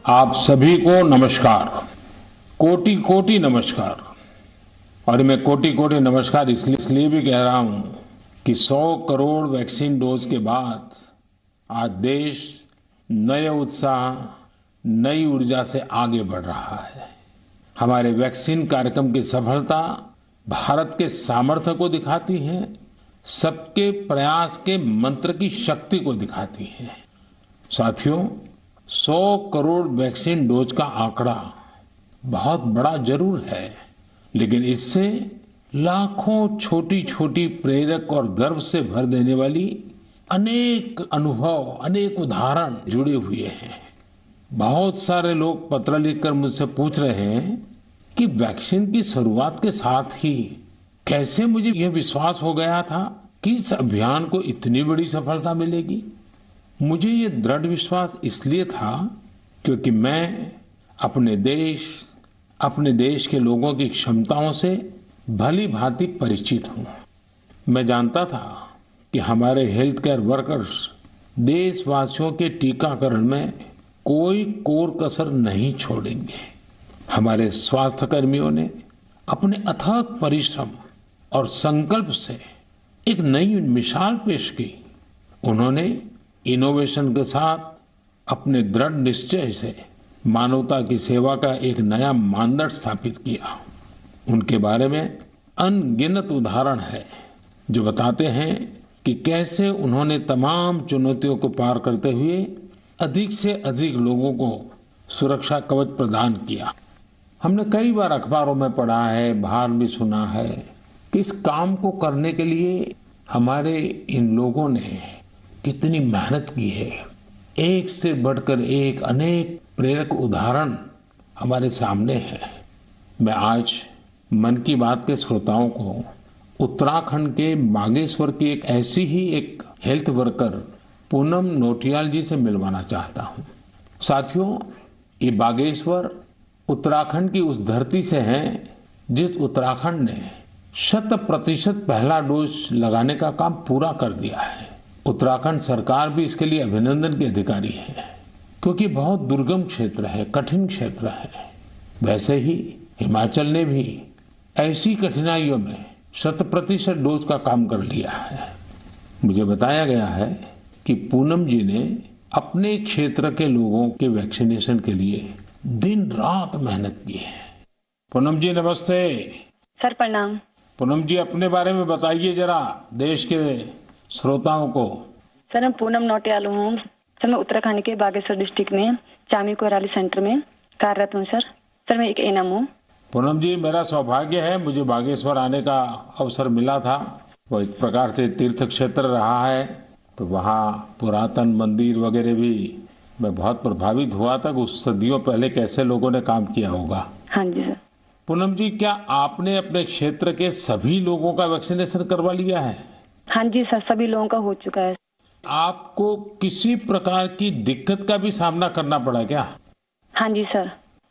आप सभी को नमस्कार। कोटि कोटि नमस्कार। और मैं कोटि कोटि नमस्कार इसलिए भी कह रहा हूं कि 100 करोड़ वैक्सीन डोज के बाद आज देश नए उत्साह, नई ऊर्जा से आगे बढ़ रहा है। हमारे वैक्सीन कार्यक्रम की सफलता भारत के सामर्थ्य को दिखाती है, सबके प्रयास के मंत्र की शक्ति को दिखाती है। साथियों, 100 करोड़ वैक्सीन डोज का आंकड़ा बहुत बड़ा जरूर है, लेकिन इससे लाखों छोटी छोटी प्रेरक और गर्व से भर देने वाली अनेक अनुभव, अनेक उदाहरण जुड़े हुए हैं। बहुत सारे लोग पत्र लिखकर मुझसे पूछ रहे हैं कि वैक्सीन की शुरुआत के साथ ही कैसे मुझे यह विश्वास हो गया था कि इस अभियान को इतनी बड़ी सफलता मिलेगी। मुझे ये दृढ़ विश्वास इसलिए था क्योंकि मैं अपने देश के लोगों की क्षमताओं से भली भांति परिचित हूँ। मैं जानता था कि हमारे हेल्थ केयर वर्कर्स देशवासियों के टीकाकरण में कोई कोर कसर नहीं छोड़ेंगे। हमारे स्वास्थ्य कर्मियों ने अपने अथक परिश्रम और संकल्प से एक नई मिसाल पेश की। उन्होंने इनोवेशन के साथ अपने दृढ़ निश्चय से मानवता की सेवा का एक नया मानदंड स्थापित किया। उनके बारे में अनगिनत उदाहरण है जो बताते हैं कि कैसे उन्होंने तमाम चुनौतियों को पार करते हुए अधिक से अधिक लोगों को सुरक्षा कवच प्रदान किया। हमने कई बार अखबारों में पढ़ा है, बाहर भी सुना है कि इस काम को करने के लिए हमारे इन लोगों ने कितनी मेहनत की है। एक से बढ़कर एक अनेक प्रेरक उदाहरण हमारे सामने है। मैं आज मन की बात के श्रोताओं को उत्तराखंड के बागेश्वर की एक हेल्थ वर्कर पूनम नौटियाल जी से मिलवाना चाहता हूँ। साथियों, ये बागेश्वर उत्तराखंड की उस धरती से है जिस उत्तराखंड ने 100% पहला डोज लगाने का काम पूरा कर दिया है। उत्तराखंड सरकार भी इसके लिए अभिनंदन की अधिकारी है, क्योंकि बहुत दुर्गम क्षेत्र है, कठिन क्षेत्र है। वैसे ही हिमाचल ने भी ऐसी कठिनाइयों में 100% डोज का काम कर लिया है। मुझे बताया गया है कि पूनम जी ने अपने क्षेत्र के लोगों के वैक्सीनेशन के लिए दिन रात मेहनत की है। पूनम जी नमस्ते। सर प्रणाम। पूनम जी, अपने बारे में बताइए जरा देश के श्रोताओं को। सर मैं पूनम नौटियाल हूँ। सर मैं उत्तराखंड के बागेश्वर डिस्ट्रिक्ट में चामी कोराली सेंटर में कार्यरत हूँ। सर मैं एक एएनएम हूँ। पूनम जी, मेरा सौभाग्य है, मुझे बागेश्वर आने का अवसर मिला था। वो एक प्रकार से तीर्थ क्षेत्र रहा है, तो वहाँ पुरातन मंदिर वगैरह भी मैं बहुत प्रभावित हुआ था कि उस सदियों पहले कैसे लोगों ने काम किया होगा। हाँ जी सर। पूनम जी, क्या आपने अपने क्षेत्र के सभी लोगों का वैक्सीनेशन करवा लिया है? हाँ जी सर, सभी लोगों का हो चुका है। आपको किसी प्रकार की दिक्कत का भी सामना करना पड़ा क्या? हाँ जी सर।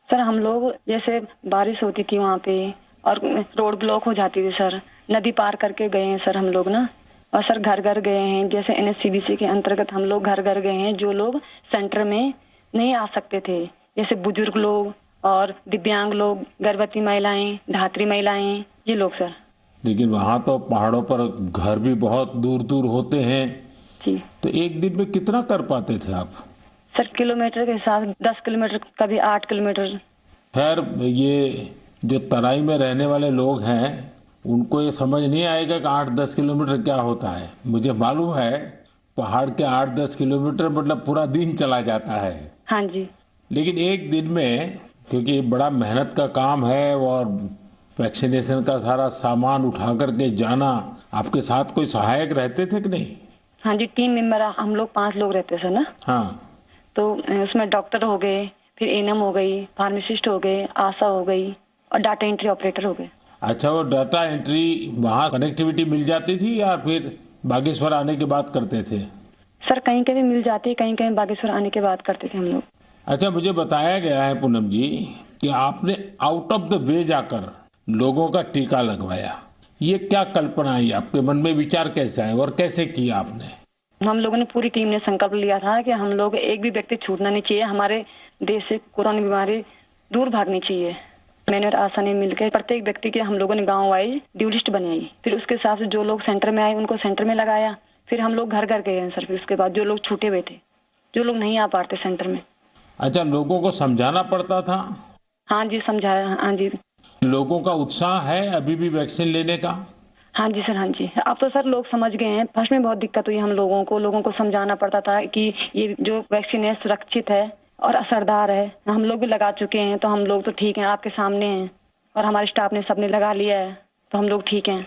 सर हम लोग जैसे बारिश होती थी वहाँ पे और रोड ब्लॉक हो जाती थी सर, नदी पार करके गए हैं सर हम लोग ना। और सर घर घर गए हैं, जैसे एनएचसीवीसी के अंतर्गत हम लोग घर घर गए हैं जो लोग सेंटर में नहीं आ सकते थे, जैसे बुजुर्ग लोग और दिव्यांग लोग, गर्भवती महिलाएं, धात्री महिलाएं, ये लोग सर। लेकिन वहाँ तो पहाड़ों पर घर भी बहुत दूर दूर होते हैं जी। तो एक दिन में कितना कर पाते थे आप? सर किलोमीटर के हिसाब 10 किलोमीटर, कभी 8 किलोमीटर। खैर, ये जो तराई में रहने वाले लोग हैं उनको ये समझ नहीं आएगा कि 8-10 किलोमीटर क्या होता है। मुझे मालूम है पहाड़ के 8-10 किलोमीटर मतलब पूरा दिन चला जाता है। हाँ जी। लेकिन एक दिन में, क्योंकि बड़ा मेहनत का काम है और वैक्सीनेशन का सारा सामान उठा करके जाना, आपके साथ कोई सहायक रहते थे कि नहीं? हाँ जी, टीम मेंबर हम लोग 5 लोग रहते थे ना। हाँ। तो उसमें डॉक्टर हो गए, फिर एएनएम हो गई, फार्मासिस्ट हो गए, आशा हो गई और डाटा एंट्री ऑपरेटर हो गए। अच्छा, वो डाटा एंट्री वहाँ कनेक्टिविटी मिल जाती थी या फिर बागेश्वर आने के बाद करते थे? सर कहीं कहीं मिल जाती, कहीं कहीं बागेश्वर आने के बाद करते थे हम लोग। अच्छा, मुझे बताया गया है पूनम जी कि आपने आउट ऑफ द वे जाकर लोगों का टीका लगवाया। ये क्या कल्पना आई आपके मन में, विचार कैसे आए और कैसे किया आपने? हम लोगों ने पूरी टीम ने संकल्प लिया था कि हम लोग एक भी व्यक्ति छूटना नहीं चाहिए, हमारे देश से कोरोना बीमारी दूर भागनी चाहिए। मैंने और आशा ने मिलकर प्रत्येक व्यक्ति के हम लोगों ने गांव वाइज ड्यू लिस्ट बनाई, फिर उसके हिसाब से जो लोग सेंटर में आए उनको सेंटर में लगाया, फिर हम लोग घर घर गए हैं सर। फिर उसके बाद जो लोग छूटे हुए थे, जो लोग नहीं आ पाते सेंटर में। अच्छा, लोगों को समझाना पड़ता था? हाँ जी, समझाया। हाँ जी। लोगों का उत्साह है अभी भी वैक्सीन लेने का? हाँ जी सर, हाँ जी। अब तो सर लोग समझ गए हैं। फर्स्ट में बहुत दिक्कत हुई हम लोगों को समझाना पड़ता था कि ये जो वैक्सीन है सुरक्षित है और असरदार है। हम लोग भी लगा चुके हैं तो हम लोग तो ठीक हैं, आपके सामने हैं, और हमारे स्टाफ ने सबने लगा लिया है तो हम लोग ठीक हैं।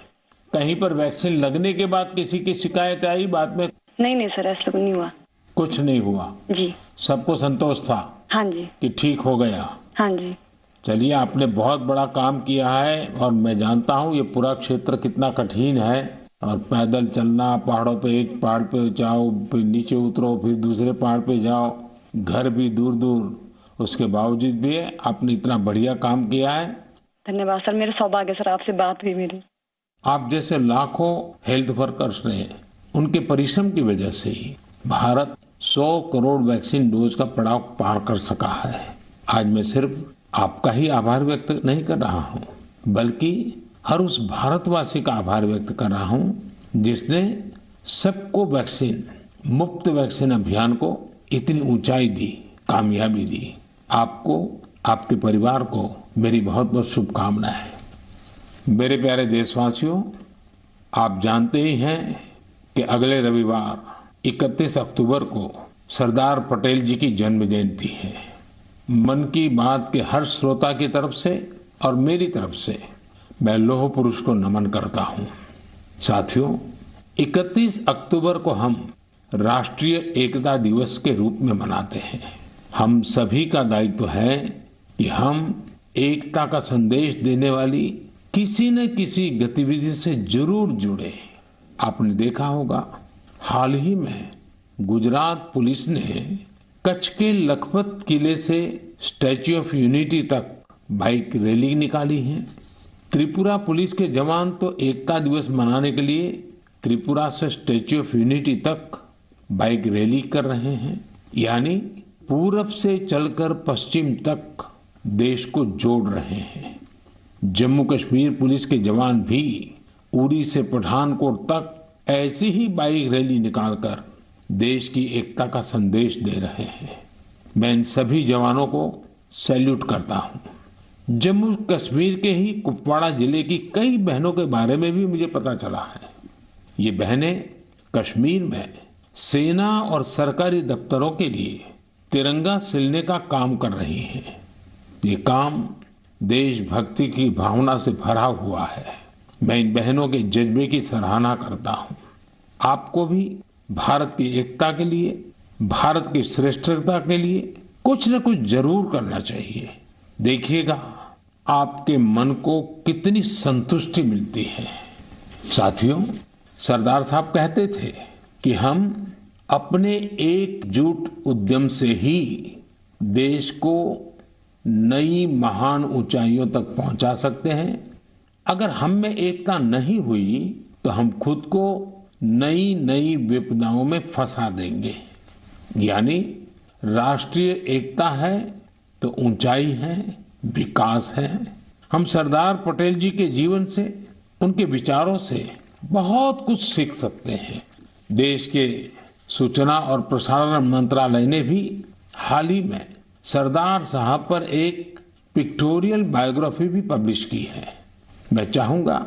कहीं पर वैक्सीन लगने के बाद किसी की शिकायत आई बाद में? नहीं सर, ऐसा नहीं हुआ। कुछ नहीं हुआ जी। सबको संतोष था? हाँ जी। कि ठीक हो गया? हाँ जी। चलिए, आपने बहुत बड़ा काम किया है और मैं जानता हूँ ये पूरा क्षेत्र कितना कठिन है, और पैदल चलना, पहाड़ों पे, एक पहाड़ पे जाओ फिर नीचे उतरो फिर दूसरे पहाड़ पे जाओ, घर भी दूर दूर, उसके बावजूद भी आपने इतना बढ़िया काम किया है। धन्यवाद सर, मेरे सौभाग्य सर आपसे बात हुई मेरी। आप जैसे लाखों हेल्थ वर्कर्स ने, उनके परिश्रम की वजह से ही भारत 100 करोड़ वैक्सीन डोज का पड़ाव पार कर सका है। आज मैं सिर्फ आपका ही आभार व्यक्त नहीं कर रहा हूँ, बल्कि हर उस भारतवासी का आभार व्यक्त कर रहा हूँ जिसने सबको वैक्सीन, मुफ्त वैक्सीन अभियान को इतनी ऊंचाई दी, कामयाबी दी। आपको, आपके परिवार को मेरी बहुत बहुत शुभकामनाएं। मेरे प्यारे देशवासियों, आप जानते ही हैं कि अगले रविवार 31 अक्टूबर को सरदार पटेल जी की जन्म जयंती है। मन की बात के हर श्रोता की तरफ से और मेरी तरफ से मैं लौह पुरुष को नमन करता हूं। साथियों, 31 अक्टूबर को हम राष्ट्रीय एकता दिवस के रूप में मनाते हैं। हम सभी का दायित्व है कि हम एकता का संदेश देने वाली किसी न किसी गतिविधि से जरूर जुड़े। आपने देखा होगा, हाल ही में गुजरात पुलिस ने कच्छ के लखपत किले से स्टैच्यू ऑफ यूनिटी तक बाइक रैली निकाली है। त्रिपुरा पुलिस के जवान तो एकता दिवस मनाने के लिए त्रिपुरा से स्टैच्यू ऑफ यूनिटी तक बाइक रैली कर रहे हैं, यानी पूरब से चलकर पश्चिम तक देश को जोड़ रहे हैं। जम्मू कश्मीर पुलिस के जवान भी उरी से पठानकोट तक ऐसी ही बाइक रैली निकालकर देश की एकता का संदेश दे रहे हैं। मैं इन सभी जवानों को सैल्यूट करता हूं। जम्मू कश्मीर के ही कुपवाड़ा जिले की कई बहनों के बारे में भी मुझे पता चला है। ये बहनें कश्मीर में सेना और सरकारी दफ्तरों के लिए तिरंगा सिलने का काम कर रही हैं। ये काम देशभक्ति की भावना से भरा हुआ है। मैं इन बहनों के जज्बे की सराहना करता हूं। आपको भी भारत की एकता के लिए, भारत की श्रेष्ठता के लिए कुछ न कुछ जरूर करना चाहिए। देखिएगा, आपके मन को कितनी संतुष्टि मिलती है। साथियों, सरदार साहब कहते थे कि हम अपने एकजुट उद्यम से ही देश को नई महान ऊंचाइयों तक पहुंचा सकते हैं। अगर हम में एकता नहीं हुई तो हम खुद को नई नई विपदाओं में फंसा देंगे। यानी राष्ट्रीय एकता है तो ऊंचाई है, विकास है। हम सरदार पटेल जी के जीवन से, उनके विचारों से बहुत कुछ सीख सकते हैं। देश के सूचना और प्रसारण मंत्रालय ने भी हाल ही में सरदार साहब पर एक पिक्टोरियल बायोग्राफी भी पब्लिश की है। मैं चाहूंगा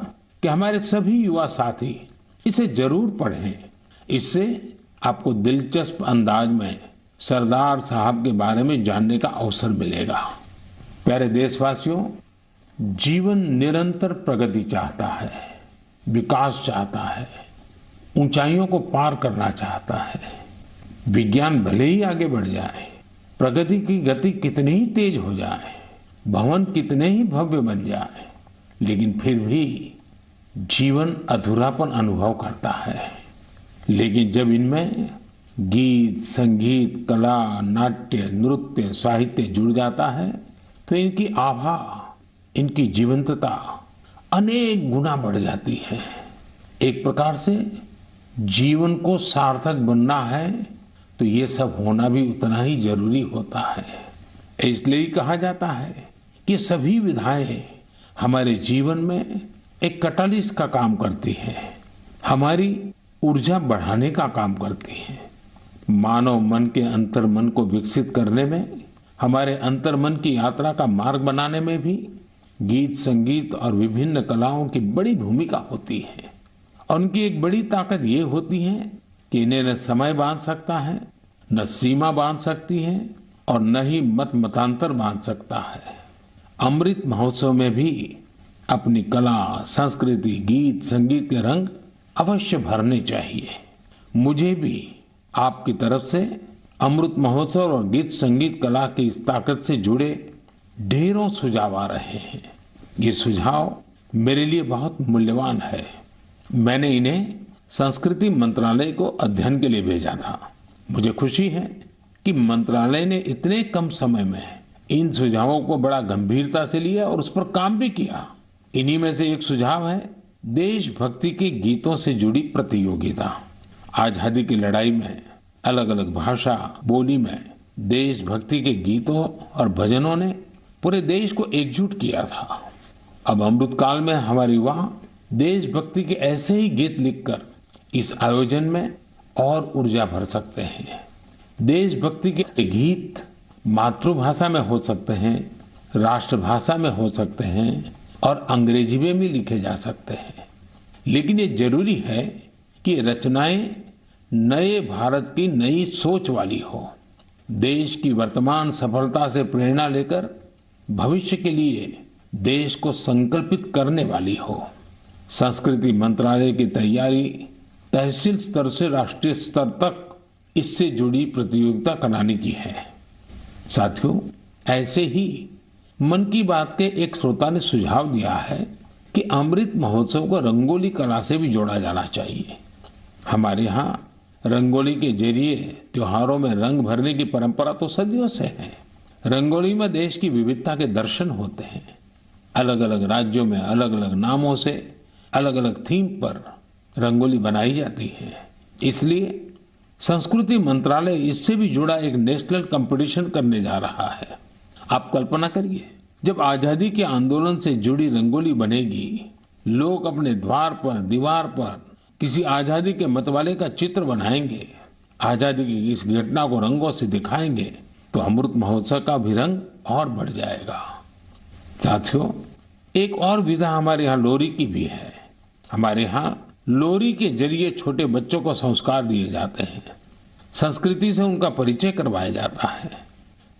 कि हमारे सभी युवा साथी इसे जरूर पढ़ें। इससे आपको दिलचस्प अंदाज में सरदार साहब के बारे में जानने का अवसर मिलेगा। प्यारे देशवासियों, जीवन निरंतर प्रगति चाहता है, विकास चाहता है, ऊंचाइयों को पार करना चाहता है। विज्ञान भले ही आगे बढ़ जाए, प्रगति की गति कितनी ही तेज हो जाए, भवन कितने ही भव्य बन जाए, लेकिन फिर भी जीवन अधूरापन अनुभव करता है। लेकिन जब इनमें गीत, संगीत, कला, नाट्य, नृत्य, साहित्य जुड़ जाता है तो इनकी आभा, इनकी जीवंतता अनेक गुना बढ़ जाती है। एक प्रकार से जीवन को सार्थक बनना है तो ये सब होना भी उतना ही जरूरी होता है। इसलिए ही कहा जाता है कि सभी विधाएं हमारे जीवन में एक कैटालिस्ट का काम करती हैं, हमारी ऊर्जा बढ़ाने का काम करती हैं। मानव मन के अंतर्मन को विकसित करने में, हमारे अंतर्मन की यात्रा का मार्ग बनाने में भी गीत, संगीत और विभिन्न कलाओं की बड़ी भूमिका होती है। और उनकी एक बड़ी ताकत ये होती है कि इन्हें न समय बांध सकता है, न सीमा बांध सकती है और न ही मत मतांतर बांध सकता है। अमृत महोत्सव में भी अपनी कला, संस्कृति, गीत, संगीत के रंग अवश्य भरने चाहिए। मुझे भी आपकी तरफ से अमृत महोत्सव और गीत संगीत कला की इस ताकत से जुड़े ढेरों सुझाव आ रहे हैं। ये सुझाव मेरे लिए बहुत मूल्यवान है। मैंने इन्हें संस्कृति मंत्रालय को अध्ययन के लिए भेजा था। मुझे खुशी है कि मंत्रालय ने इतने कम समय में इन सुझावों को बड़ा गंभीरता से लिया और उस पर काम भी किया। इन्हीं में से एक सुझाव है देशभक्ति के गीतों से जुड़ी प्रतियोगिता। आजादी की लड़ाई में अलग अलग भाषा, बोली में देशभक्ति के गीतों और भजनों ने पूरे देश को एकजुट किया था। अब अमृतकाल में हमारे युवा देशभक्ति के ऐसे ही गीत लिखकर इस आयोजन में और ऊर्जा भर सकते हैं। देशभक्ति के गीत मातृभाषा में हो सकते हैं, राष्ट्रभाषा में हो सकते हैं और अंग्रेजी में भी लिखे जा सकते हैं। लेकिन ये जरूरी है कि रचनाएं नए भारत की नई सोच वाली हो, देश की वर्तमान सफलता से प्रेरणा लेकर भविष्य के लिए देश को संकल्पित करने वाली हो। संस्कृति मंत्रालय की तैयारी तहसील स्तर से राष्ट्रीय स्तर तक इससे जुड़ी प्रतियोगिता कराने की है। साथियों, ऐसे ही मन की बात के एक श्रोता ने सुझाव दिया है कि अमृत महोत्सव को रंगोली कला से भी जोड़ा जाना चाहिए। हमारे यहाँ रंगोली के जरिए त्योहारों में रंग भरने की परंपरा तो सदियों से है। रंगोली में देश की विविधता के दर्शन होते हैं। अलग अलग राज्यों में अलग अलग नामों से अलग अलग थीम पर रंगोली बनाई जाती है। इसलिए संस्कृति मंत्रालय इससे भी जुड़ा एक नेशनल कंपटीशन करने जा रहा है। आप कल्पना करिए, जब आजादी के आंदोलन से जुड़ी रंगोली बनेगी, लोग अपने द्वार पर, दीवार पर किसी आजादी के मतवाले का चित्र बनाएंगे, आजादी की इस घटना को रंगों से दिखाएंगे, तो अमृत महोत्सव का भी रंग और बढ़ जाएगा। साथियों, एक और विधा हमारे यहाँ लोरी की भी है। हमारे यहाँ लोरी के जरिए छोटे बच्चों को संस्कार दिए जाते हैं, संस्कृति से उनका परिचय करवाया जाता है।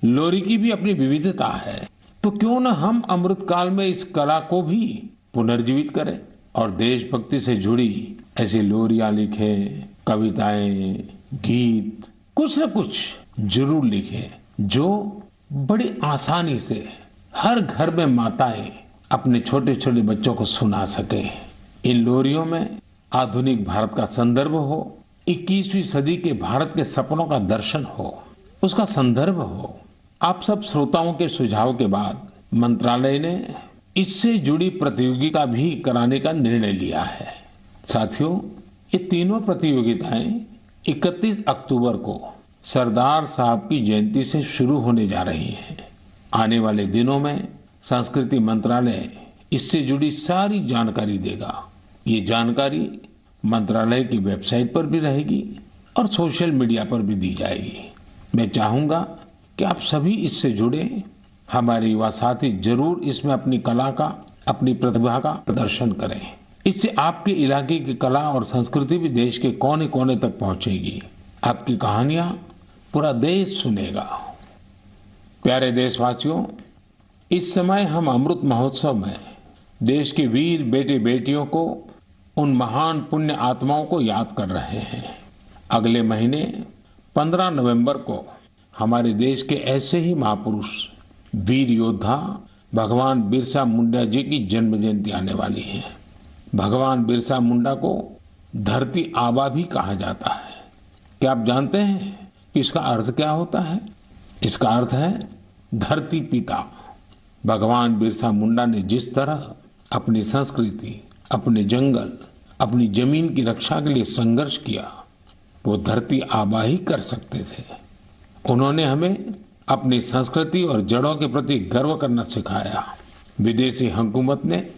लोरी की भी अपनी विविधता है, तो क्यों न हम अमृतकाल में इस कला को भी पुनर्जीवित करें और देशभक्ति से जुड़ी ऐसी लोरियां लिखें, कविताएं, गीत, कुछ न कुछ जरूर लिखें जो बड़ी आसानी से हर घर में माताएं अपने छोटे छोटे बच्चों को सुना सके। इन लोरियों में आधुनिक भारत का संदर्भ हो, 21वीं सदी के भारत के सपनों का दर्शन हो, उसका संदर्भ हो। आप सब श्रोताओं के सुझाव के बाद मंत्रालय ने इससे जुड़ी प्रतियोगिता भी कराने का निर्णय लिया है। साथियों, ये तीनों प्रतियोगिताएं 31 अक्टूबर को सरदार साहब की जयंती से शुरू होने जा रही हैं। आने वाले दिनों में संस्कृति मंत्रालय इससे जुड़ी सारी जानकारी देगा। ये जानकारी मंत्रालय की वेबसाइट पर भी रहेगी और सोशल मीडिया पर भी दी जाएगी। मैं चाहूंगा कि आप सभी इससे जुड़े, हमारे युवा साथी जरूर इसमें अपनी कला का, अपनी प्रतिभा का प्रदर्शन करें। इससे आपके इलाके की कला और संस्कृति भी देश के कोने कोने तक पहुंचेगी। आपकी कहानियां पूरा देश सुनेगा। प्यारे देशवासियों, इस समय हम अमृत महोत्सव में देश के वीर बेटे बेटियों को, उन महान पुण्य आत्माओं को याद कर रहे हैं। अगले महीने 15 नवंबर को हमारे देश के ऐसे ही महापुरुष वीर योद्धा भगवान बिरसा मुंडा जी की जन्म जयंती आने वाली है। भगवान बिरसा मुंडा को धरती आबा भी कहा जाता है। क्या आप जानते हैं कि इसका अर्थ क्या होता है? इसका अर्थ है धरती पिता। भगवान बिरसा मुंडा ने जिस तरह अपनी संस्कृति, अपने जंगल, अपनी जमीन की रक्षा के लिए संघर्ष किया, वो धरती आबा ही कर सकते थे। उन्होंने हमें अपनी संस्कृति और जड़ों के प्रति गर्व करना सिखाया। विदेशी हुकूमत ने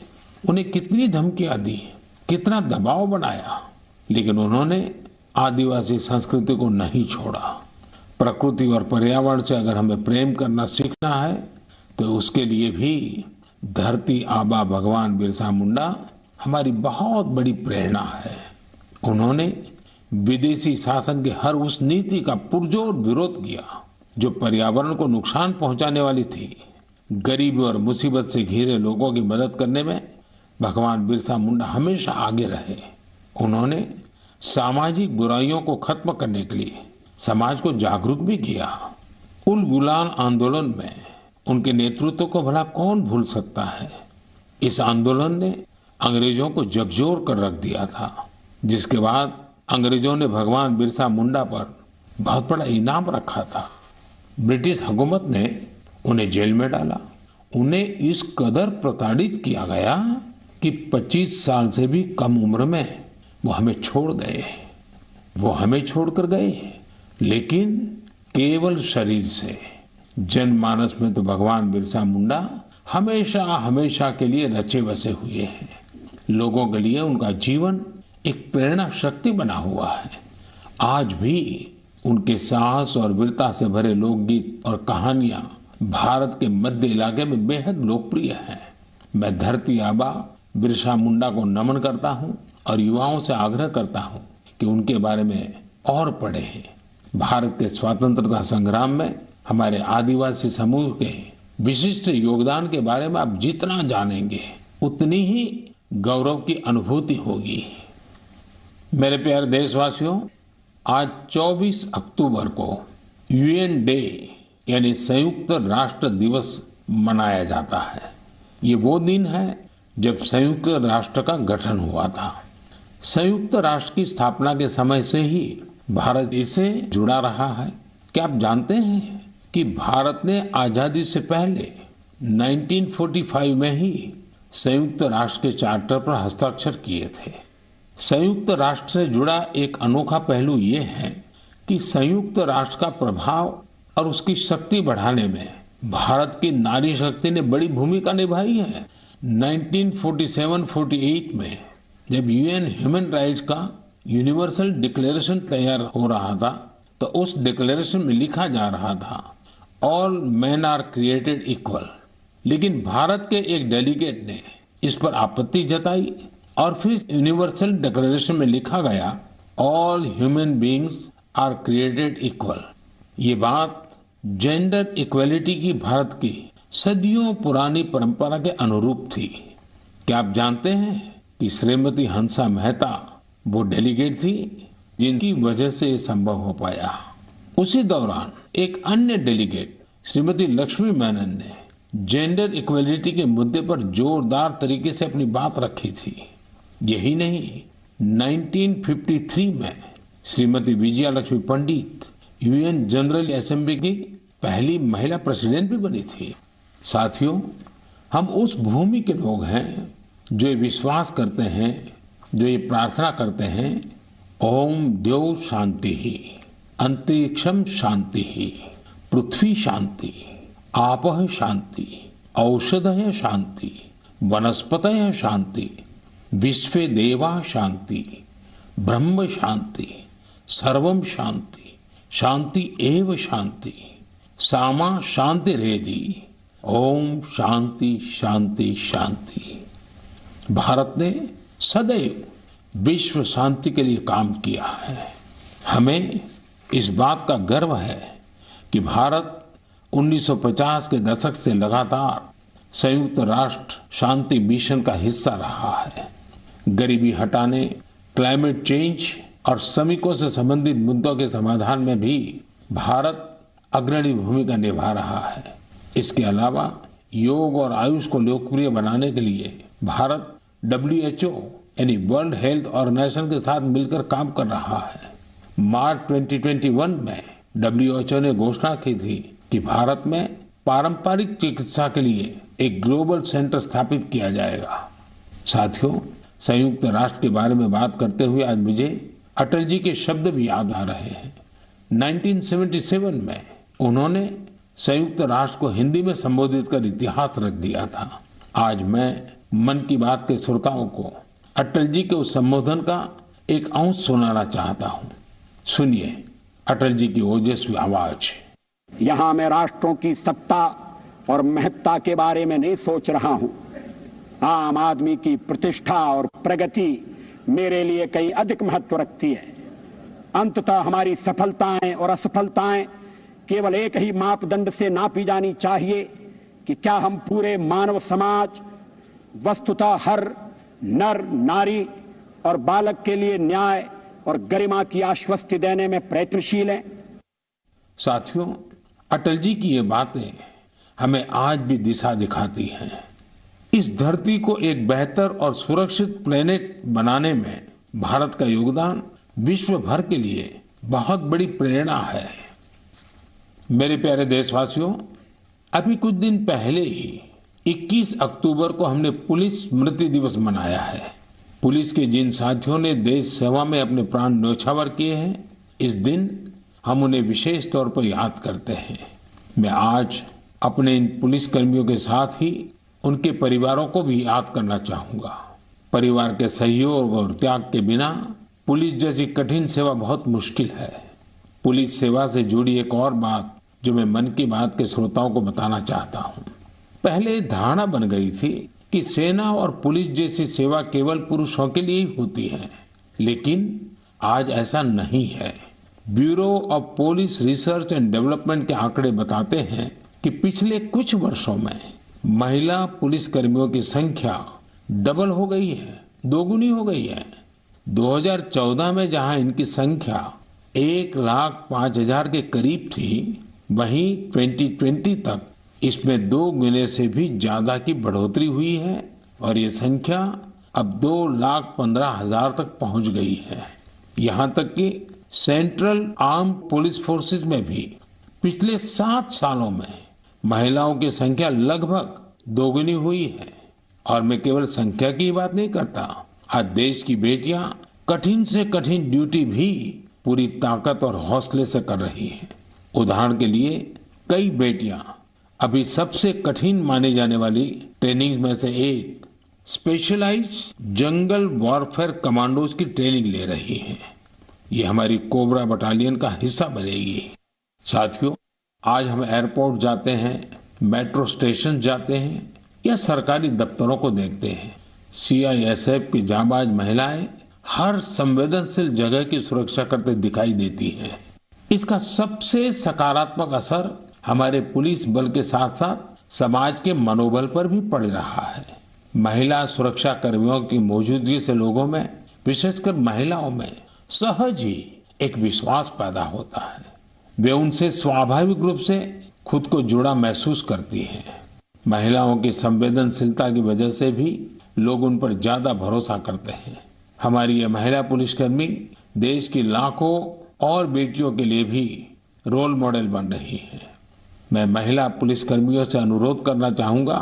उन्हें कितनी धमकियां दी, कितना दबाव बनाया, लेकिन उन्होंने आदिवासी संस्कृति को नहीं छोड़ा। प्रकृति और पर्यावरण से अगर हमें प्रेम करना सीखना है तो उसके लिए भी धरती आबा भगवान बिरसा मुंडा हमारी बहुत बड़ी प्रेरणा है। उन्होंने विदेशी शासन के हर उस नीति का पुरजोर विरोध किया जो पर्यावरण को नुकसान पहुंचाने वाली थी। गरीबी और मुसीबत से घिरे लोगों की मदद करने में भगवान बिरसा मुंडा हमेशा आगे रहे। उन्होंने सामाजिक बुराइयों को खत्म करने के लिए समाज को जागरूक भी किया। उल गुलान आंदोलन में उनके नेतृत्व को भला कौन भूल सकता है। इस आंदोलन ने अंग्रेजों को झकझोर कर रख दिया था, जिसके बाद अंग्रेजों ने भगवान बिरसा मुंडा पर बहुत बड़ा इनाम रखा था। ब्रिटिश हुकूमत ने उन्हें जेल में डाला। उन्हें इस कदर प्रताड़ित किया गया कि 25 साल से भी कम उम्र में वो हमें छोड़ गए। वो हमें छोड़कर गए, लेकिन केवल शरीर से। जनमानस में तो भगवान बिरसा मुंडा हमेशा हमेशा के लिए रचे बसे हुए हैं। लोगों के लिए उनका जीवन एक प्रेरणा शक्ति बना हुआ है। आज भी उनके साहस और वीरता से भरे लोकगीत और कहानियां भारत के मध्य इलाके में बेहद लोकप्रिय हैं। मैं धरती आबा बिरसा मुंडा को नमन करता हूं और युवाओं से आग्रह करता हूं कि उनके बारे में और पढ़ें। भारत के स्वतंत्रता संग्राम में हमारे आदिवासी समूह के विशिष्ट योगदान के बारे में आप जितना जानेंगे उतनी ही गौरव की अनुभूति होगी। मेरे प्यारे देशवासियों, आज 24 अक्टूबर को यूएन डे यानी संयुक्त राष्ट्र दिवस मनाया जाता है। ये वो दिन है जब संयुक्त राष्ट्र का गठन हुआ था। संयुक्त राष्ट्र की स्थापना के समय से ही भारत इससे जुड़ा रहा है। क्या आप जानते हैं कि भारत ने आजादी से पहले 1945 में ही संयुक्त राष्ट्र के चार्टर पर हस्ताक्षर किए थे। संयुक्त राष्ट्र से जुड़ा एक अनोखा पहलू ये है कि संयुक्त राष्ट्र का प्रभाव और उसकी शक्ति बढ़ाने में भारत की नारी शक्ति ने बड़ी भूमिका निभाई है। 1947-48 में जब यूएन ह्यूमन राइट्स का यूनिवर्सल डिक्लेरेशन तैयार हो रहा था तो उस डिक्लेरेशन में लिखा जा रहा था all men are created equal, लेकिन भारत के एक डेलीगेट ने इस पर आपत्ति जताई और फिर यूनिवर्सल डिक्लेरेशन में लिखा गया all human beings are created equal. ये बात जेंडर इक्वलिटी की भारत की सदियों पुरानी परंपरा के अनुरूप थी। क्या आप जानते हैं कि श्रीमती हंसा मेहता वो डेलीगेट थी जिनकी वजह से ये संभव हो पाया। उसी दौरान एक अन्य डेलीगेट श्रीमती लक्ष्मी मेनन ने जेंडर इक्वलिटी के मुद्दे पर जोरदार तरीके से अपनी बात रखी थी। यही नहीं, 1953 में श्रीमती विजया लक्ष्मी पंडित यूएन जनरल असेंबली की पहली महिला प्रेसिडेंट भी बनी थी। साथियों, हम उस भूमि के लोग हैं जो ये विश्वास करते हैं, जो ये प्रार्थना करते हैं, ओम द्यौ शांति ही, अंतरिक्षम शांति ही, पृथ्वी शांति, आपः शांति, औषधय शांति, वनस्पतय शांति, विश्वे देवा शांति, ब्रह्म शांति, सर्वम शांति, शांति एव शांति, सामा शांति रेधि, ओम शांति शांति शांति। भारत ने सदैव विश्व शांति के लिए काम किया है। हमें इस बात का गर्व है कि भारत 1950 के दशक से लगातार संयुक्त राष्ट्र शांति मिशन का हिस्सा रहा है। गरीबी हटाने, क्लाइमेट चेंज और श्रमिकों से संबंधित मुद्दों के समाधान में भी भारत अग्रणी भूमिका निभा रहा है। इसके अलावा योग और आयुष को लोकप्रिय बनाने के लिए भारत WHO यानी वर्ल्ड हेल्थ ऑर्गेनाइजेशन के साथ मिलकर काम कर रहा है। मार्च 2021 में WHO ने घोषणा की थी कि भारत में पारंपरिक चिकित्सा के लिए एक ग्लोबल सेंटर स्थापित किया जाएगा। साथियों, संयुक्त राष्ट्र के बारे में बात करते हुए आज मुझे अटल जी के शब्द भी याद आ रहे हैं। 1977 में उन्होंने संयुक्त राष्ट्र को हिंदी में संबोधित कर इतिहास रच दिया था। आज मैं मन की बात के श्रोताओं को अटल जी के उस संबोधन का एक अंश सुनाना चाहता हूँ। सुनिए अटल जी की ओजस्वी आवाज। यहाँ मैं राष्ट्रों की सत्ता और महत्ता के बारे में नहीं सोच रहा हूँ। आम आदमी की प्रतिष्ठा और प्रगति मेरे लिए कहीं अधिक महत्व रखती है। अंततः हमारी सफलताएं और असफलताएं केवल एक ही मापदंड से नापी जानी चाहिए कि क्या हम पूरे मानव समाज, वस्तुतः हर नर नारी और बालक के लिए न्याय और गरिमा की आश्वस्ति देने में प्रयत्नशील हैं। साथियों, अटल जी की ये बातें हमें आज भी दिशा दिखाती हैं। इस धरती को एक बेहतर और सुरक्षित प्लेनेट बनाने में भारत का योगदान विश्व भर के लिए बहुत बड़ी प्रेरणा है। मेरे प्यारे देशवासियों, अभी कुछ दिन पहले ही 21 अक्टूबर को हमने पुलिस स्मृति दिवस मनाया है। पुलिस के जिन साथियों ने देश सेवा में अपने प्राण न्योछावर किए हैं, इस दिन हम उन्हें विशेष तौर पर याद करते हैं। मैं आज अपने इन पुलिस कर्मियों के साथ ही उनके परिवारों को भी याद करना चाहूंगा। परिवार के सहयोग और त्याग के बिना पुलिस जैसी कठिन सेवा बहुत मुश्किल है। पुलिस सेवा से जुड़ी एक और बात जो मैं मन की बात के श्रोताओं को बताना चाहता हूँ। पहले धारणा बन गई थी कि सेना और पुलिस जैसी सेवा केवल पुरुषों के लिए ही होती है, लेकिन आज ऐसा नहीं है। Bureau of police research and development के आंकड़े बताते हैं कि पिछले कुछ वर्षों में महिला पुलिस कर्मियों की संख्या डबल हो गई है, दोगुनी हो गई है। 2014 में जहां इनकी संख्या 1,05,000 के करीब थी, वहीं 2020 तक इसमें 2 गुने से भी ज्यादा की बढ़ोतरी हुई है और ये संख्या अब 2,15,000 तक पहुंच गई है। यहां तक कि सेंट्रल आर्म पुलिस फोर्सेस में भी पिछले 7 सालों में महिलाओं की संख्या लगभग दोगुनी हुई है। और मैं केवल संख्या की बात नहीं करता, आज देश की बेटियां कठिन से कठिन ड्यूटी भी पूरी ताकत और हौसले से कर रही हैं। उदाहरण के लिए कई बेटियां अभी सबसे कठिन माने जाने वाली ट्रेनिंग में से एक स्पेशलाइज जंगल वॉरफेयर कमांडोज की ट्रेनिंग ले रही हैं। ये हमारी कोबरा बटालियन का हिस्सा बनेगी। साथियों, आज हम एयरपोर्ट जाते हैं, मेट्रो स्टेशन जाते हैं या सरकारी दफ्तरों को देखते हैं, सीआईएसएफ की जाबाज महिलाएं हर संवेदनशील जगह की सुरक्षा करते दिखाई देती हैं। इसका सबसे सकारात्मक असर हमारे पुलिस बल के साथ साथ समाज के मनोबल पर भी पड़ रहा है। महिला सुरक्षा कर्मियों की मौजूदगी से लोगों में, विशेषकर महिलाओं में सहज ही एक विश्वास पैदा होता है। वे उनसे स्वाभाविक रूप से खुद को जुड़ा महसूस करती हैं। महिलाओं की संवेदनशीलता की वजह से भी लोग उन पर ज्यादा भरोसा करते हैं। हमारी ये महिला पुलिसकर्मी देश की लाखों और बेटियों के लिए भी रोल मॉडल बन रही है। मैं महिला पुलिसकर्मियों से अनुरोध करना चाहूंगा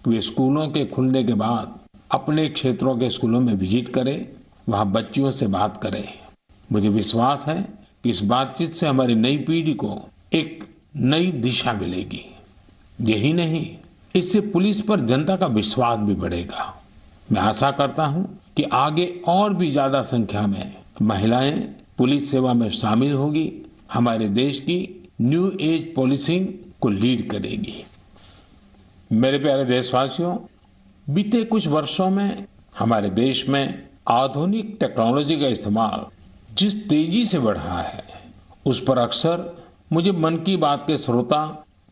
कि वे स्कूलों के खुलने के बाद अपने क्षेत्रों के स्कूलों में विजिट करें, वहां बच्चियों से बात करें। मुझे विश्वास है कि इस बातचीत से हमारी नई पीढ़ी को एक नई दिशा मिलेगी। यही नहीं, इससे पुलिस पर जनता का विश्वास भी बढ़ेगा। मैं आशा करता हूं कि आगे और भी ज्यादा संख्या में महिलाएं पुलिस सेवा में शामिल होगी, हमारे देश की न्यू एज पॉलिसिंग को लीड करेगी। मेरे प्यारे देशवासियों, बीते कुछ वर्षों में हमारे देश में आधुनिक टेक्नोलॉजी का इस्तेमाल जिस तेजी से बढ़ा है, उस पर अक्सर मुझे मन की बात के श्रोता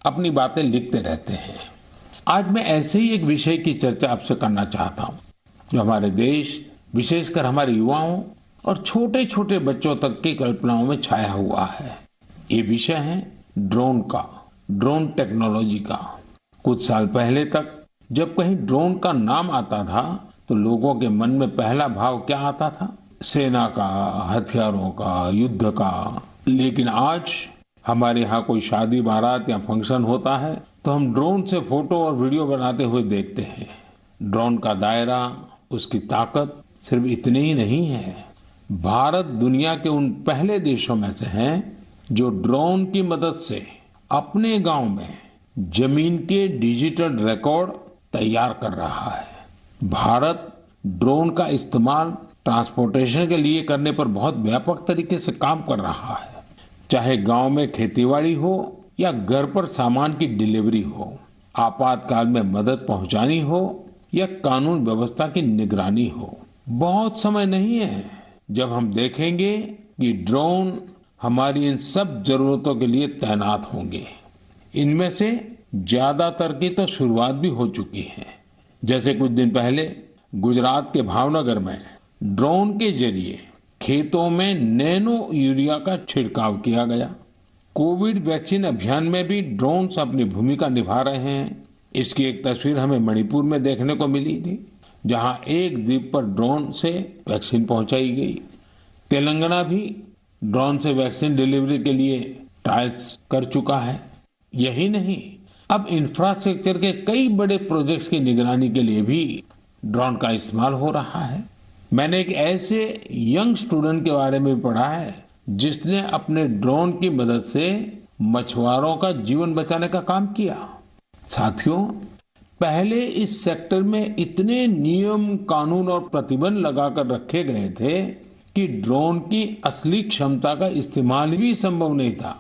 अपनी बातें लिखते रहते हैं। आज मैं ऐसे ही एक विषय की चर्चा आपसे करना चाहता हूं, जो हमारे देश, विशेषकर हमारे युवाओं और छोटे छोटे बच्चों तक की कल्पनाओं में छाया हुआ है। ये विषय है ड्रोन का, ड्रोन टेक्नोलॉजी का। कुछ साल पहले तक जब कहीं ड्रोन का नाम आता था तो लोगों के मन में पहला भाव क्या आता था? सेना का, हथियारों का, युद्ध का। लेकिन आज हमारे यहाँ कोई शादी बारात या फंक्शन होता है तो हम ड्रोन से फोटो और वीडियो बनाते हुए देखते हैं। ड्रोन का दायरा, उसकी ताकत सिर्फ इतने ही नहीं है, भारत दुनिया के उन पहले देशों में से है जो ड्रोन की मदद से अपने गांव में जमीन के डिजिटल रिकॉर्ड तैयार कर रहा है। भारत ड्रोन का इस्तेमाल ट्रांसपोर्टेशन के लिए करने पर बहुत व्यापक तरीके से काम कर रहा है। चाहे गांव में खेतीबाड़ी हो या घर पर सामान की डिलीवरी हो, आपातकाल में मदद पहुंचानी हो या कानून व्यवस्था की निगरानी हो, बहुत समय नहीं है जब हम देखेंगे कि ड्रोन हमारी इन सब जरूरतों के लिए तैनात होंगे। इनमें से ज्यादातर की तो शुरुआत भी हो चुकी है। जैसे कुछ दिन पहले गुजरात के भावनगर में ड्रोन के जरिए खेतों में नैनो यूरिया का छिड़काव किया गया। कोविड वैक्सीन अभियान में भी ड्रोन्स अपनी भूमिका निभा रहे हैं। इसकी एक तस्वीर हमें मणिपुर में देखने को मिली थी, जहां एक द्वीप पर ड्रोन से वैक्सीन पहुंचाई गई। तेलंगाना भी ड्रोन से वैक्सीन डिलीवरी के लिए ट्रायल्स कर चुका है। यही नहीं, अब इंफ्रास्ट्रक्चर के कई बड़े प्रोजेक्ट्स की निगरानी के लिए भी ड्रोन का इस्तेमाल हो रहा है। मैंने एक ऐसे यंग स्टूडेंट के बारे में पढ़ा है जिसने अपने ड्रोन की मदद से मछुआरों का जीवन बचाने का काम किया। साथियों, पहले इस सेक्टर में इतने नियम, कानून और प्रतिबंध लगाकर रखे गए थे कि ड्रोन की असली क्षमता का इस्तेमाल भी संभव नहीं था।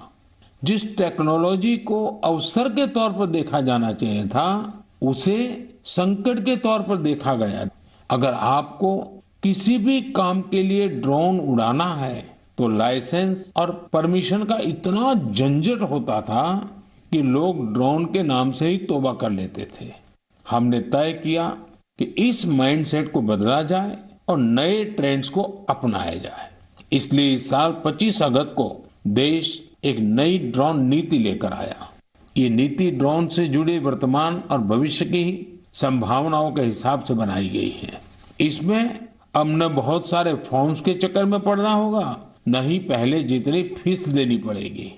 जिस टेक्नोलॉजी को अवसर के तौर पर देखा जाना चाहिए था, उसे संकट के तौर पर देखा गया। अगर आपको किसी भी काम के लिए ड्रोन उड़ाना है तो लाइसेंस और परमिशन का इतना झंझट होता था कि लोग ड्रोन के नाम से ही तौबा कर लेते थे। हमने तय किया कि इस माइंडसेट को बदला जाए और नए ट्रेंड्स को अपनाया जाए। इसलिए इस साल 25 अगस्त को देश एक नई ड्रोन नीति लेकर आया। ये नीति ड्रोन से जुड़े वर्तमान और भविष्य की संभावनाओं के हिसाब से बनाई गई है। इसमें अब न बहुत सारे फॉर्म्स के चक्कर में पड़ना होगा, न ही पहले जितनी फीस देनी पड़ेगी।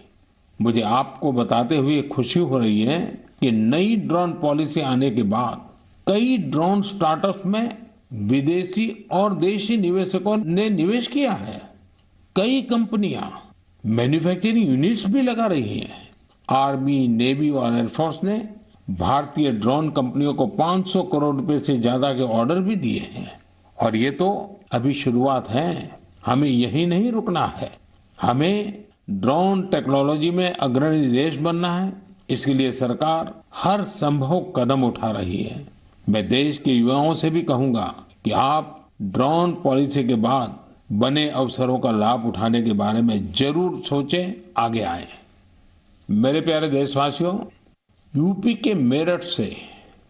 मुझे आपको बताते हुए खुशी हो रही है कि नई ड्रोन पॉलिसी आने के बाद कई ड्रोन स्टार्टअप्स में विदेशी और देशी निवेशकों ने निवेश किया है। कई कंपनियां मैन्युफैक्चरिंग यूनिट्स भी लगा रही हैं। आर्मी, नेवी और एयरफोर्स ने भारतीय ड्रोन कंपनियों को 500 करोड़ रुपए से ज्यादा के ऑर्डर भी दिए हैं। और ये तो अभी शुरुआत है, हमें यही नहीं रुकना है। हमें ड्रोन टेक्नोलॉजी में अग्रणी देश बनना है। इसके लिए सरकार हर संभव कदम उठा रही है। मैं देश के युवाओं से भी कहूंगा कि आप ड्रोन पॉलिसी के बाद बने अवसरों का लाभ उठाने के बारे में जरूर सोचें, आगे आए। मेरे प्यारे देशवासियों, यूपी के मेरठ से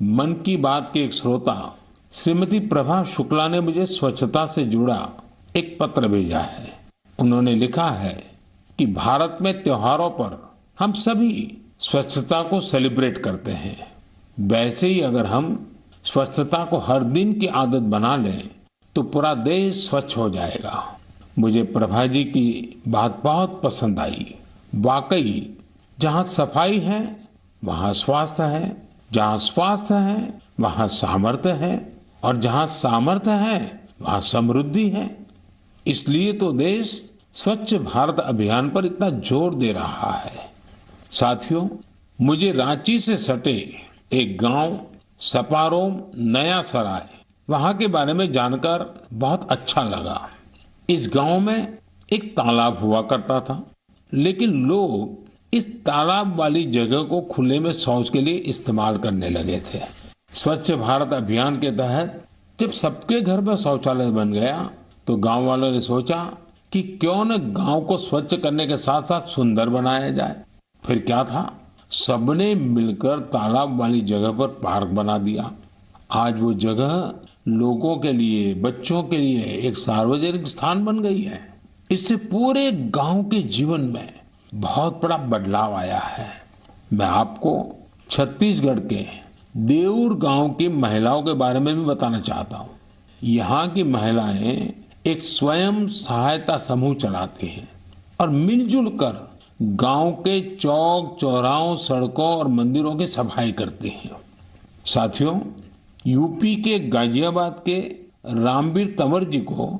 मन की बात के एक श्रोता श्रीमती प्रभा शुक्ला ने मुझे स्वच्छता से जुड़ा एक पत्र भेजा है। उन्होंने लिखा है कि भारत में त्योहारों पर हम सभी स्वच्छता को सेलिब्रेट करते हैं। वैसे ही अगर हम स्वच्छता को हर दिन की आदत बना लें तो पूरा देश स्वच्छ हो जाएगा। मुझे प्रभा जी की बात बहुत पसंद आई। वाकई जहाँ सफाई है वहाँ स्वास्थ्य है, जहाँ स्वास्थ्य है वहाँ सामर्थ्य है, और जहाँ सामर्थ्य है वहाँ समृद्धि है। इसलिए तो देश स्वच्छ भारत अभियान पर इतना जोर दे रहा है। साथियों, मुझे रांची से सटे एक गांव सपारोम नया सराय, वहां के बारे में जानकर बहुत अच्छा लगा। इस गांव में एक तालाब हुआ करता था, लेकिन लोग इस तालाब वाली जगह को खुले में शौच के लिए इस्तेमाल करने लगे थे। स्वच्छ भारत अभियान के तहत जब सबके घर में शौचालय बन गया तो गांव वालों ने सोचा कि क्यों न गांव को स्वच्छ करने के साथ साथ सुंदर बनाया जाए। फिर क्या था, सबने मिलकर तालाब वाली जगह पर पार्क बना दिया। आज वो जगह लोगों के लिए, बच्चों के लिए एक सार्वजनिक स्थान बन गई है। इससे पूरे गांव के जीवन में बहुत बड़ा बदलाव आया है। मैं आपको छत्तीसगढ़ के देऊर गांव की महिलाओं के बारे में भी बताना चाहता हूँ। यहाँ की महिलाएं एक स्वयं सहायता समूह चलाती हैं और मिलजुल कर गांव के चौक चौराहों, सड़कों और मंदिरों की सफाई करती हैं। साथियों, यूपी के गाजियाबाद के रामवीर तंवर जी को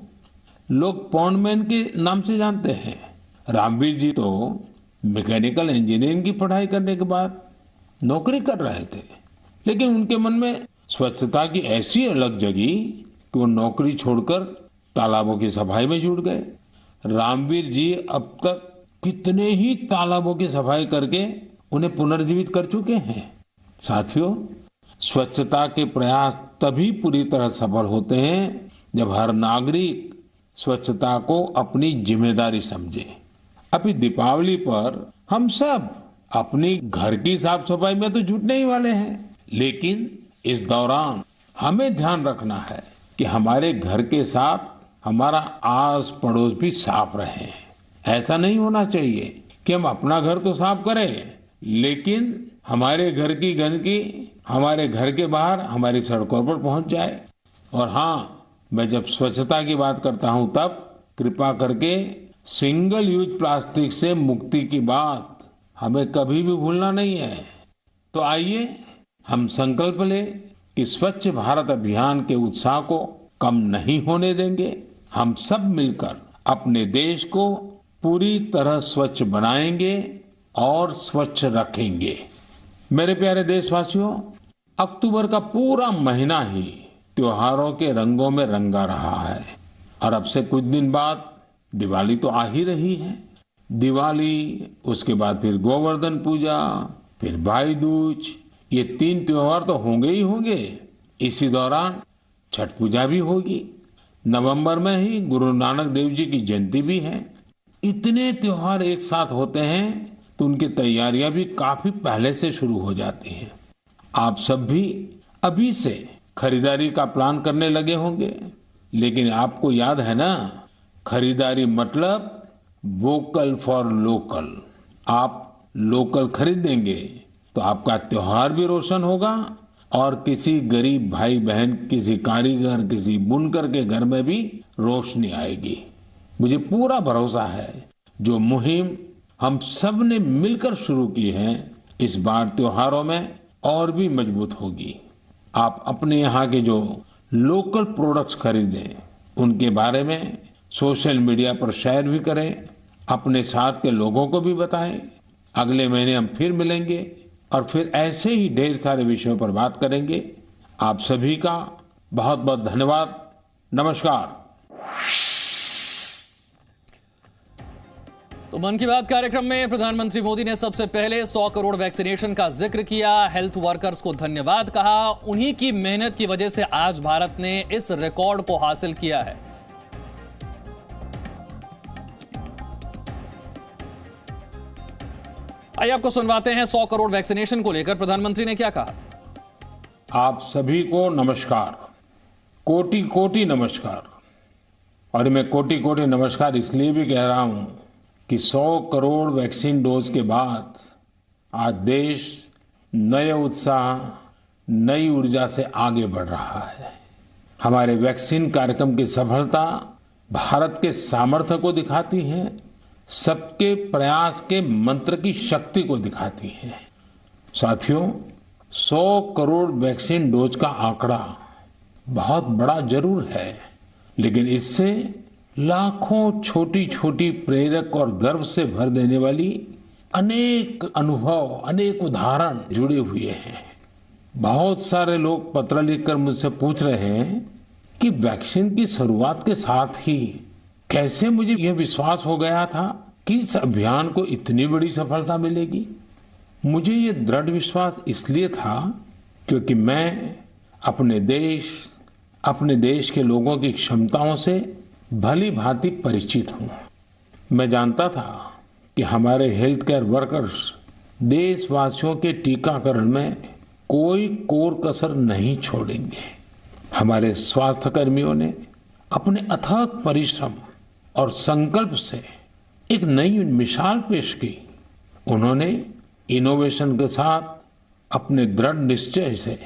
लोग पॉन्डमैन के नाम से जानते हैं। रामवीर जी तो मैकेनिकल इंजीनियरिंग की पढ़ाई करने के बाद नौकरी कर रहे थे, लेकिन उनके मन में स्वच्छता की ऐसी अलग जगी कि वो नौकरी छोड़कर तालाबों की सफाई में जुट गए। रामवीर जी अब तक कितने ही तालाबों की सफाई करके उन्हें पुनर्जीवित कर चुके हैं। साथियों, स्वच्छता के प्रयास तभी पूरी तरह सफल होते हैं जब हर नागरिक स्वच्छता को अपनी जिम्मेदारी समझे। अभी दीपावली पर हम सब अपनी घर की साफ सफाई में तो जुटने ही वाले हैं, लेकिन इस दौरान हमें ध्यान रखना है कि हमारे घर के साथ हमारा आस पड़ोस भी साफ रहे। ऐसा नहीं होना चाहिए कि हम अपना घर तो साफ करें, लेकिन हमारे घर की गंदगी हमारे घर के बाहर हमारी सड़कों पर पहुंच जाए। और हाँ, मैं जब स्वच्छता की बात करता हूं तब कृपा करके सिंगल यूज प्लास्टिक से मुक्ति की बात हमें कभी भी भूलना नहीं है। तो आइए हम संकल्प लें कि स्वच्छ भारत अभियान के उत्साह को कम नहीं होने देंगे। हम सब मिलकर अपने देश को पूरी तरह स्वच्छ बनाएंगे और स्वच्छ रखेंगे। मेरे प्यारे देशवासियों, अक्टूबर का पूरा महीना ही त्योहारों के रंगों में रंगा रहा है और अब से कुछ दिन बाद दिवाली तो आ ही रही है। दिवाली, उसके बाद फिर गोवर्धन पूजा, फिर भाई दूज, ये 3 त्योहार तो होंगे ही होंगे। इसी दौरान छठ पूजा भी होगी। नवंबर में ही गुरु नानक देव जी की जयंती भी है। इतने त्योहार एक साथ होते हैं तो उनकी तैयारियां भी काफी पहले से शुरू हो जाती हैं। आप सब भी अभी से खरीदारी का प्लान करने लगे होंगे, लेकिन आपको याद है ना, खरीदारी मतलब वोकल फॉर लोकल। आप लोकल खरीदेंगे तो आपका त्योहार भी रोशन होगा और किसी गरीब भाई बहन, किसी कारीगर, किसी बुनकर के घर में भी रोशनी आएगी। मुझे पूरा भरोसा है जो मुहिम हम सब ने मिलकर शुरू की है, इस बार त्योहारों में और भी मजबूत होगी। आप अपने यहाँ के जो लोकल प्रोडक्ट्स खरीदें, उनके बारे में सोशल मीडिया पर शेयर भी करें, अपने साथ के लोगों को भी बताएं। अगले महीने हम फिर मिलेंगे और फिर ऐसे ही ढेर सारे विषयों पर बात करेंगे। आप सभी का बहुत बहुत धन्यवाद। नमस्कार। तो मन की बात कार्यक्रम में प्रधानमंत्री मोदी ने सबसे पहले 100 करोड़ वैक्सीनेशन का जिक्र किया, हेल्थ वर्कर्स को धन्यवाद कहा। उन्हीं की मेहनत की वजह से आज भारत ने इस रिकॉर्ड को हासिल किया है। आइए आपको सुनवाते हैं 100 करोड़ वैक्सीनेशन को लेकर प्रधानमंत्री ने क्या कहा। आप सभी को नमस्कार, कोटि कोटि नमस्कार। और मैं कोटि कोटि नमस्कार इसलिए भी कह रहा हूं कि 100 करोड़ वैक्सीन डोज के बाद आज देश नए उत्साह, नई ऊर्जा से आगे बढ़ रहा है। हमारे वैक्सीन कार्यक्रम की सफलता भारत के सामर्थ्य को दिखाती है, सबके प्रयास के मंत्र की शक्ति को दिखाती है। साथियों, 100 करोड़ वैक्सीन डोज का आंकड़ा बहुत बड़ा जरूर है, लेकिन इससे लाखों छोटी छोटी प्रेरक और गर्व से भर देने वाली अनेक अनुभव, अनेक उदाहरण जुड़े हुए हैं। बहुत सारे लोग पत्र लिखकर मुझसे पूछ रहे हैं कि वैक्सीन की शुरुआत के साथ ही कैसे मुझे यह विश्वास हो गया था कि इस अभियान को इतनी बड़ी सफलता मिलेगी। मुझे ये दृढ़ विश्वास इसलिए था क्योंकि मैं अपने देश के लोगों की क्षमताओं से भली भांति परिचित हूं। मैं जानता था कि हमारे हेल्थ केयर वर्कर्स देशवासियों के टीकाकरण में कोई कोर कसर नहीं छोड़ेंगे। हमारे स्वास्थ्य कर्मियों ने अपने अथक परिश्रम और संकल्प से एक नई मिसाल पेश की। उन्होंने इनोवेशन के साथ अपने दृढ़ निश्चय से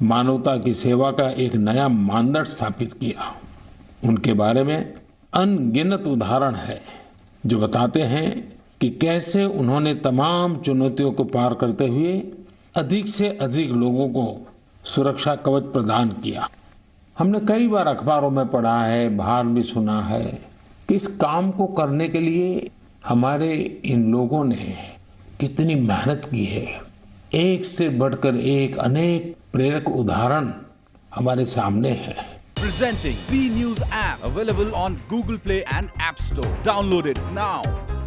मानवता की सेवा का एक नया मानदंड स्थापित किया। उनके बारे में अनगिनत उदाहरण है जो बताते हैं कि कैसे उन्होंने तमाम चुनौतियों को पार करते हुए अधिक से अधिक लोगों को सुरक्षा कवच प्रदान किया। हमने कई बार अखबारों में पढ़ा है, बाहर भी सुना है कि इस काम को करने के लिए हमारे इन लोगों ने कितनी मेहनत की है। एक से बढ़कर एक अनेक प्रेरक उदाहरण हमारे सामने हैं। Presenting B News app, available on Google Play and App Store. Download it now.